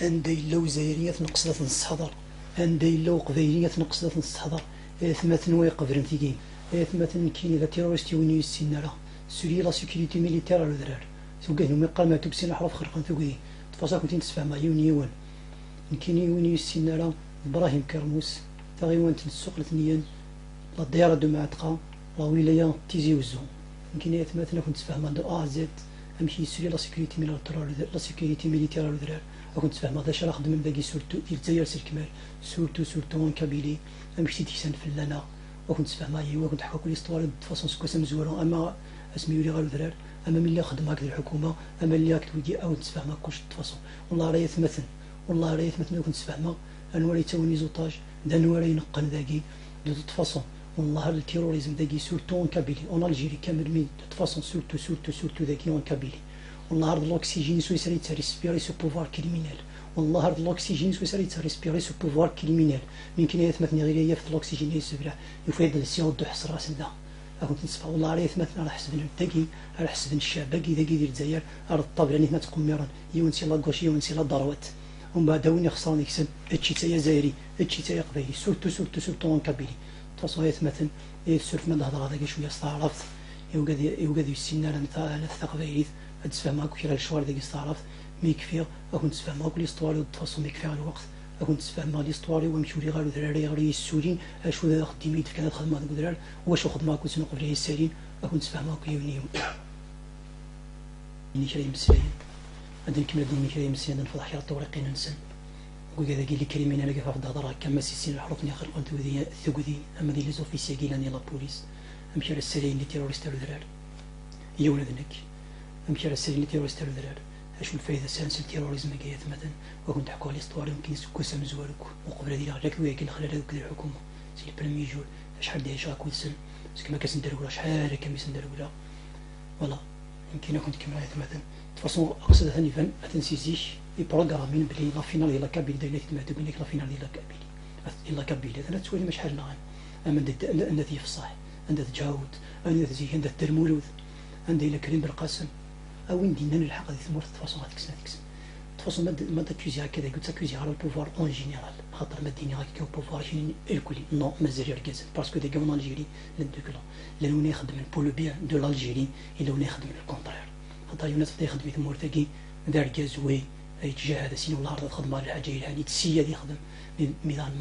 عندي لو زايرية نقصدة نصحضر عندي لو قبيلية نقصدة نصحضر ثمثن ويقبرن ثقين ثمثن كيني ذا تيرورستي ونيو السينارا سوري لا سيكوريتي ميليتير على ذرار ثوقه نمي قال ما تبسين حرف خرقان ثوقه تفاصيل كنتين تسفهم يونيون كيني ونيو السينارا إبراهيم كرموس تغيوان تنسوق لثنيا لا ديارة دو معتقا لا ولاية تيزي وزو يمكن يتمثل كنت تفهم دو A Z أمشي سوري لا سيكوريتي لا سيكوريتي ميليتير على ذرار كنت تفهم هذا شرا خدم باقي سورتو ديال الجزائر سير كمال سورتو ان كابيلي أمشي تيسان فلانا وكنت تفهم هاي وكنت حكا كل استوار فاصون سكوسا مزورة أما اسمي يولي غير ذرار أما ملي خدم هكذا الحكومة أما اللي هاك تويدي أو تفهم كلش فاصون والله راه يتمثل والله راه يتمثل كنت تفهم أنواري تاوني زوطاج دانواري ينقن ذاكي دو فاصون والله التيروريزم ذاكي سورتو ان كابيلي اون الجيري كامل مي دو فاصون سورتو ذاكي اون كابيلي والله هاد l'oxygène سو يسري تريسبيري سو بوفوار كريمينال والله هاد l'oxygène سو يسري تريسبيري سو بوفوار كريمينال من كاين يثمثني غير هي في l'oxygène يسبرع يفيد السيون دو حس راس دا كنت نصفى والله راه يثمثنا على حسب الداكي على حسب الشاباكي ذاكي ديال الجزائر على الطابل يعني هنا تقميرا يونسي لا غوشي يونسي لا دروات ومن بعد وين خصاني كسن هادشي تا زايري هادشي تا قبيلي سورتو اون كابيلي تصو يثمثن يسولف من الهضره هذاك شويه استعرفت يوقد السينار نتاع الثقافيريت تفهم هاك كيرا الشوار ديك استعرفت مي كفير كنت تفهم هاك ليستواري وتفاصيل مي كفير الوقت كنت تفهم ليستواري ومشيو لي غير الدراري غير السوريين اشو ذا خدميت كانت خدمه هذوك الدراري واش خدمه كنت نقبل عليه السالين كنت تفهم هاك يونيهم ني كريم السالين هذا الكلمه ديال كريم السالين نفضح حياه الطورقين ننسى وكذا قال لي كريمين انا كيف افضل هضره كما سيسين الحروفني خلقون ثقودي اما دي لي زوفيسيا كيلاني لا بوليس امشي على السالين لي تيروريست الدراري يا ولدنك امشي على السالين لي تيروريست الدراري اشو الفايده سانس التيروريزم كيات مثلا وكنت حكوا لي ستواري يمكن سكوسا مزوالك وقبل هذه راك ويا كي خلال هذوك الحكومه سي البريمي جور شحال ديال شاك وسن كما كنسندروا ولا شحال كنسندروا ولا فوالا يمكن كنت كما مثلا فاصون اقصد ثاني فان اتنسيزيش يبروغرامين بلي لا فينال ديال لا كابيلي دايره تمعتو لك لا فينال ديال لا كابيلي لا كابيلي انا تسولي ما شحال نغان اما عندها في الصح عندها تجاوب عندها تزيد عندها الترمولود عندها الى كريم بالقاسم او وين دينا نلحق هذه ثمور تفاصيل هذيك تفاصيل ما تاكوزي هكذا قلت تاكوزي على البوفوار اون جينيرال خاطر ما ديني هكا البوفوار شي الكلي نو مازال يركز باسكو دي كون الجيري لدوكلا لانه يخدم بور لو بيان دو الجيري الا هو يخدم الكونترير خاطر الناس بدا يخدم في مورتاكي دار كازوي يتجاه هذا سينو والله راه تخدم على الحاجه يعني السياد يخدم ميدان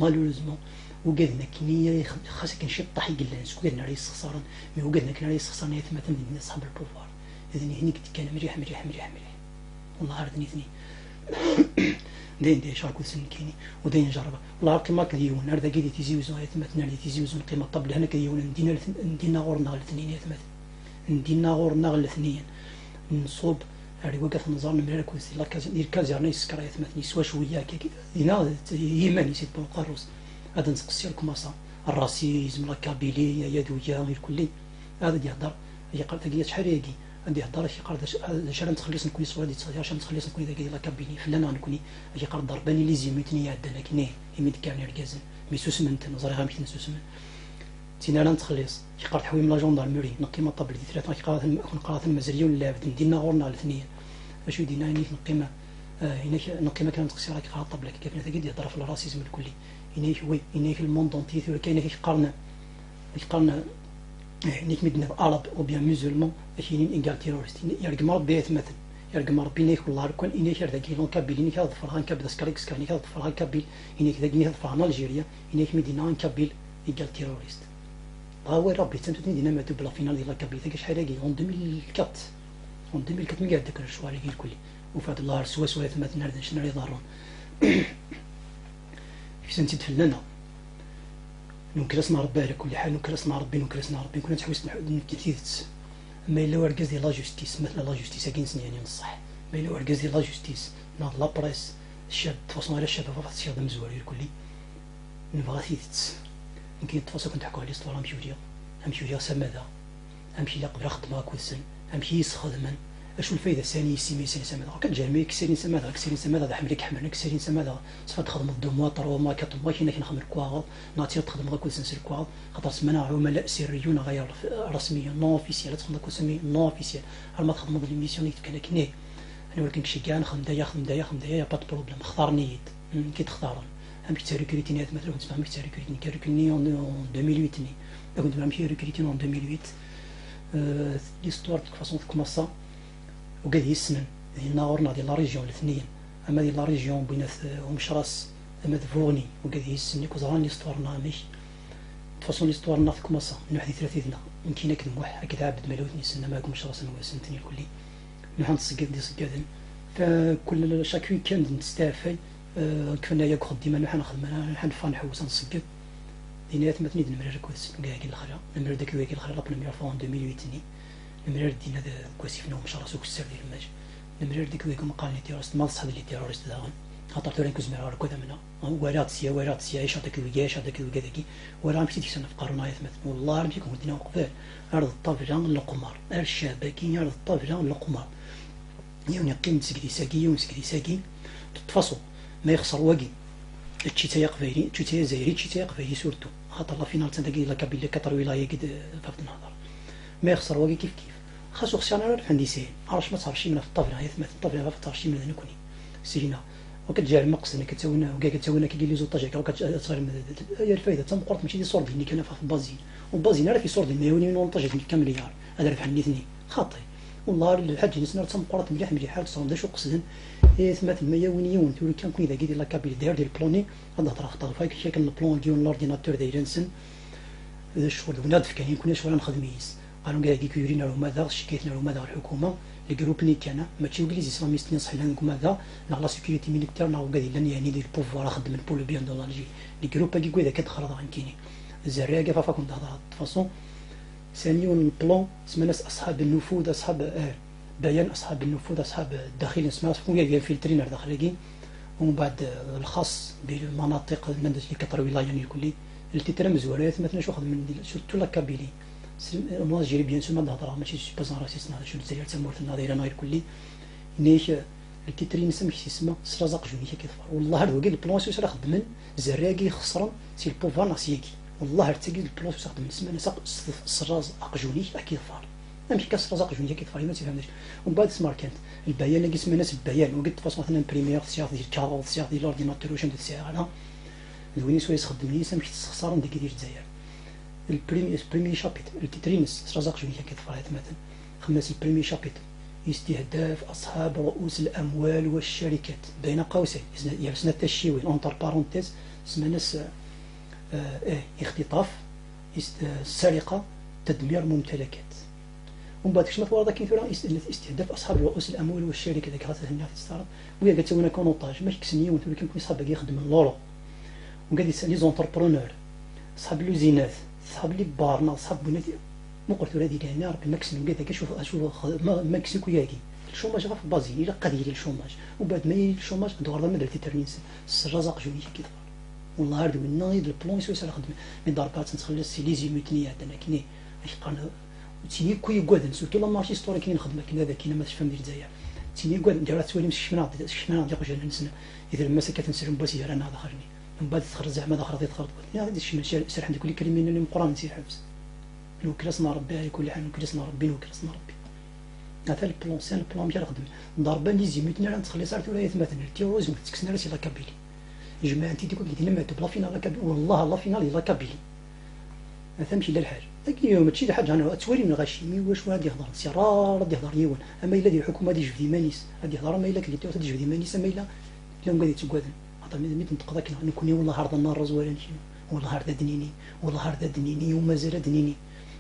مالوريزمون وقدنا كنيه خاصك نشي طاح يقلنا وقدنا راه يستخسرن مي وقدنا كنا راه يستخسرن يتمثل الناس صاحب البوفوار اذن هنيك كان مريح والله عرضني ثني دين شاركو سنكيني ودين جربه والله عرفت ما كديون هذا كيدي تيزيوزو يتمثل لي تيزيوزو قيمه طبل هنا كديون ندينا غورنا الاثنين يتمثل ندينا غورنا الاثنين نصوب هذه وقف نظر من كوسي لا كازيرني سكر يتمثل سوا شويه كي هنا يماني سيت بوقروس هذا نسقسي لكم اصلا الراسيزم لا كابيلي يدويه غير كلي هذا يهضر يقرا تاكي شحال عندي هضر شي قرض شحال نتخلص نكون صوره ديال التصوير عشان نتخلص نكون ذاك لا كابيني فلان نكوني شي قرض ضرباني لي زيميتني عندنا كني يميت كاني ركازن مي سوسمنت نزري غامشي نسوسمن تينا لا نتخلص شي قرض حويم لا جوندارموري نقي ما طبل دي ثلاثه كي قرات المزريه ولا عبد ندينا غورنا الاثنين اش دينا ني نقيمه هنا نقيمه كانت تقصي راك قرات طبلك كيف هذا كيدير يهضر في الراسيزم الكلي هنا وي هنا في الموندونتي ولا كاينه قرنا نيك مدنا عرب او بيان مسلمون شينين انغال تيرورست يرقم ربي يتمثل يرقم ربي نيك والله كون انيك هذا كي لون كابيل انيك هذا فرغان كابيل سكاريكس كان هذا فرغان كابيل انيك ذاك هذا فرغان الجيريا انيك مدينه ان كابيل انغال تيرورست هو ربي تمتني دينا ما بلا فينال ديال كابيل ذاك شحال هاكي اون 2004 اون 2004 مي قاعد ذاك الشوار اللي الكل وفات الله سوا يتمثل هذا شنو يضرون في سنتي فلانه نكرسنا ربي على كل حال نكرسنا ربي كنا تحوس نكتيت ما الا وركز ديال لا جوستيس مثلا لا جوستيس كاين يعني نصح ما الا وركز ديال لا جوستيس ناض لا بريس الشاب تفاصيل على الشباب فقط الشيء هذا مزوار الكلي نبغى ثيت يمكن التفاصيل كنت حكوا على الاسطوره نمشيو ليها سماده امشي لا قبل خدمه كوسن امشي يسخدمن اشو الفايده ثاني سيمي سماده كتجامي كسيرين سماده حملك حملك كسيرين سماده صفات تخدم الدموع طرو كتبغي كاين نخدم الكواغ ناتير تخدم غير كوسن سير كواغ خاطر سمنا عملاء سريون غير رسميا نو اوفيسيال تخدم كوسمي نو اوفيسيال ما تخدم لي ميسيون كان كني ولكن كشي كاع نخدم دايا يا با بروبليم اختار نيت كي تختارون هم كي تريكريتيني مثلا كنت فاهم كي تريكريتيني كريكريتيني اون 2008 كنت فاهم كي ريكريتيني اون 2008 ليستوار ديك فاصون كوماسا وقاد يسنن ناورنا ديال لا ريجيون الاثنين اما ديال لا ريجيون بينات ومشراس اما فوني وقاد يسني كوزران ليستوارنا ماشي فاصون ليستوارنا في كوماسا نوح ثلاثيتنا يمكن هكا نوح هكا عبد ملوثني سنه ماكم مشراس سنتني الكلي نحن نتسقد دي سقادن فكل شاك ويكاند نستعفي كنا ياك ديما نحن نخدم نحن فان نحوس نسقد دينات مثني نمرر كويس كاع الاخرى نمرر داك وياك الاخرى لا بريمير فوا 2008 نمرر دينا كويس فينا مشراس وكسر ديال الماج نمرر ديك وياك مقال لي تيرست ما صحاب لي تيرست داغن خاطر تورين كوزمير على كذا منا ورات سيا ايش هذاك الوياش هذاك الوكذاكي ولا مشيت كيسنا في قرنايات مثلا والله نمشي كون دينا وقفال ارض الطابله القمر الشباكين ارض الطابله القمر يوني قيم تسكدي ساكي يون سكدي ساكي تتفصل ما يخسر واقي تشيتا يقفيري تشيتا زايري تشيتا يقفيري سورتو خاطر لا فينال تندقي لا كابيلا كتر ولايه قد فقط النظر ما يخسر واقي كيف خاصو خصنا عندي سين عرفش ما تعرفش من في الطابله هي ثمات الطابله ما تعرفش من هنا كوني سينا وكتجي على المقص انا كتساوينا وكاع كتساوينا كي لي زوطاج وكتصير هي الفايده تنقرط ماشي دي صور اللي كان في البازين والبازين راه في صور ديال مليونين ونطاج كامل يار هذا راه بحال الاثنين خاطي والله الحاج نسنا تنقرط مليح حال تصون داش وقصدن ثمات المليونيون تقول كان كون اذا قيدي لا كابيل داير ديال البلوني هذا طرا خطا فايك شي كان البلون ديال الاورديناتور داير نسن هذا الشغل ونادف كاين كنا شغل نخدميس قالوا كاع كي يورينا لهم هذا شكيتنا لهم هذا الحكومه الجروب اللي كان ماشي انجليزي اسلاميست نصح لهم هذا لا سيكوريتي ميليتير نا وقال لنا يعني ديال البوفوار خدم من بول بيان دو لالجي الجروب كي كذا كتخرج عن كيني الزراقه فافاكم تهضر فاصون ثانيون البلون سمنا اصحاب النفوذ اصحاب بيان اصحاب النفوذ اصحاب الداخل اسمها فويا فلترين داخلين ومن بعد الخاص بالمناطق اللي كتروي ولايه يعني الكلي اللي تترمز ولات مثلا شو خدم من سورتو لا كابيلي moi j'ai bien sûr نهضر ماشي سي با راسيست هذا شو الجزائر تمورت النظيره ناير كلي نيش التيترين سمي يسمى سرازق جوني كيطفر والله هذا كاع البلون سويس راه خدمن زراقي خسرن سي البوفار ناسيكي والله تاكي البلون سويس خدمن سمعنا سرازق جوني كيطفر ماشي كسرازق جوني كيطفر ما تفهمناش ومن بعد سمار كانت البيان اللي سمعنا البيان وقلت فاصون مثلا بريمير سياق ديال كارول سياق ديال الاورديناتور واش ندير سياق انا دويني سويس خدمني سمحت تخسر ندير ديال الجزائر البريمي شابيتر التترينس ترازق جوني كيطفر مثلا خمس البريمي شابيتر استهداف أصحاب رؤوس الأموال والشركات بين قوسين يرسنا التشيوين أونتر بارونتيز سمنا اختطاف سرقة تدمير ممتلكات ومن بعد كشمت ورا كاين استهداف أصحاب رؤوس الأموال والشركات هذيك خاصها هنا تستعرض ويا قالت لنا كونوطاج ماشي كسنيون ولكن كاين صحاب باقي يخدم اللورو وقال لي زونتربرونور صحاب لوزينات صحاب لي بارنا صحاب بناتي مو قلت له هذه هنا ربي ماكسيموم قال لك شوف ماكسيكو كياكي الشوماج غير في بازي الا قاد يدير الشوماج ومن بعد ما يدير الشوماج دوار ما درتي ترنيس الرزاق جوني كيطفر والله هذا من نايد البلون سويس على خدمه من داربات نتخلى سي لي زيميتنيات انا كني اش قال تيني كوي غودن سورتو لا مارشي ستوري كاين خدمه كاين هذا كاين ما تفهم ديال الجزائر تيني غودن دارات سوالي مش شفنا ديال قجنا نسنا اذا المساكات نسرم باسي انا هذا خرجني من بعد تخرج زعما هذا خرج يتخرج هذا الشيء سير عندك كل كلمه اللي مقران نسير حبس نوكلسنا ربي على كل حال نوكلسنا ربي هذا البلون سان البلون ديال الخدمه ضربه لي زيميتنا راه تخلي صارت ولايات مثلا التيروزم تكسنا راسي لا كابيلي جماعه انت تقول لي ما بلا فينال لا كابيلي والله لا فينال لا كابيلي ما فهمتش لا الحاجه لكن اليوم هادشي حاجه انا توالي من غاشي واش غادي يهضر سي راه غادي يهضر يوان اما الا ديال الحكومه غادي يجبد مانيس غادي يهضر ما الا كليتي غادي يجبد مانيس اما الا اليوم غادي تقادن عطا ميت نطق ذاك نكون والله عرض النار زوالين والله عرض دنيني والله عرض دنيني ومازال دنيني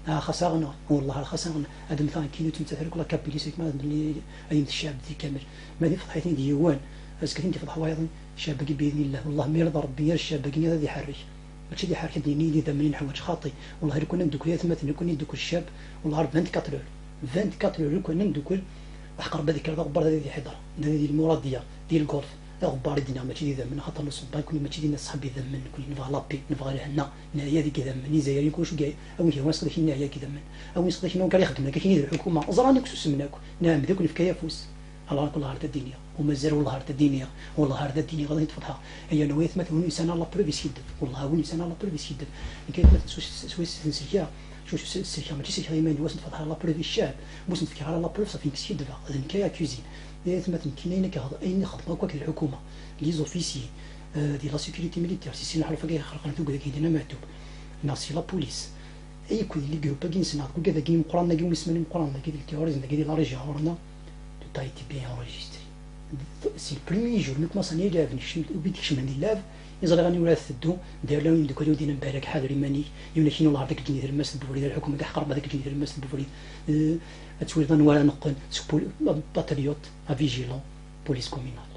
خسرنا والله خسرنا هذا مثلا كيلو تمثل كل كابيلي سيك ما اللي ايام الشعب دي كامل ما دي فضحتني ديوان اسكت انت فضح وايضا شاب باقي باذن الله والله ما يرضى ربي الشاب باقي هذا يحرك ماشي اللي حرك ديني اللي ذا حوايج خاطي والله الا كنا ندوك مثلا كنا ندوك الشاب والله 24 لو كنا ندوك احقر بهذيك الغبار هذه اللي حضر هذه المراديه ديال الغولف غبار دينا ماشي ذا من خاطر الصبان كل ماشي دينا صحابي ذا من كل نبغى لابي نبغى لهنا هنايا ديك ذا من زايرين كلشي كاع او هو يصدق شي هنايا كذا من او يصدق شي كان يخدم لك كاين الحكومه زراني كسوس منك نعم ذاك في كيافوس الله كل هارت الدنيا ومازال والله هارت الدنيا والله هارت الدنيا غادي تفتحها هي نويت مثلا انسان لا بروف يسيد والله هو انسان لا بروف يسيد كاين مثلا سويس سنسيا شو السيكا ماشي سيكا يمان واش نفتحها لا بروف الشعب واش نفكر على لا بروف صافي نسيد اذا كايا كوزين مثلا كاينين اين خدمه هكاك الحكومه لي زوفيسي ديال لا سيكوريتي ميليتير سي نحرف كاع خلقنا تو كذا كاين مكتوب ناسي لا بوليس اي كل اللي جروب كاين سنا كذا كاين قران كاين اسمن قران كاين التيوريزم كاين لا ريجيون ورنا تو تايتي بيان انريجستري سي البريمي جور نك ما صاني لاف نشم وبيديك شمن لاف يزال غني ولا ثدو داير لهم دوك اللي ودينا مبارك حاضر ماني يمنا كاين والله هذاك الجنيد الماس البوفري الحكومه كاع قرب هذاك الجنيد الماس البوفري تولي ظن ولا نقن باتريوت ا فيجيلون بوليس كومينال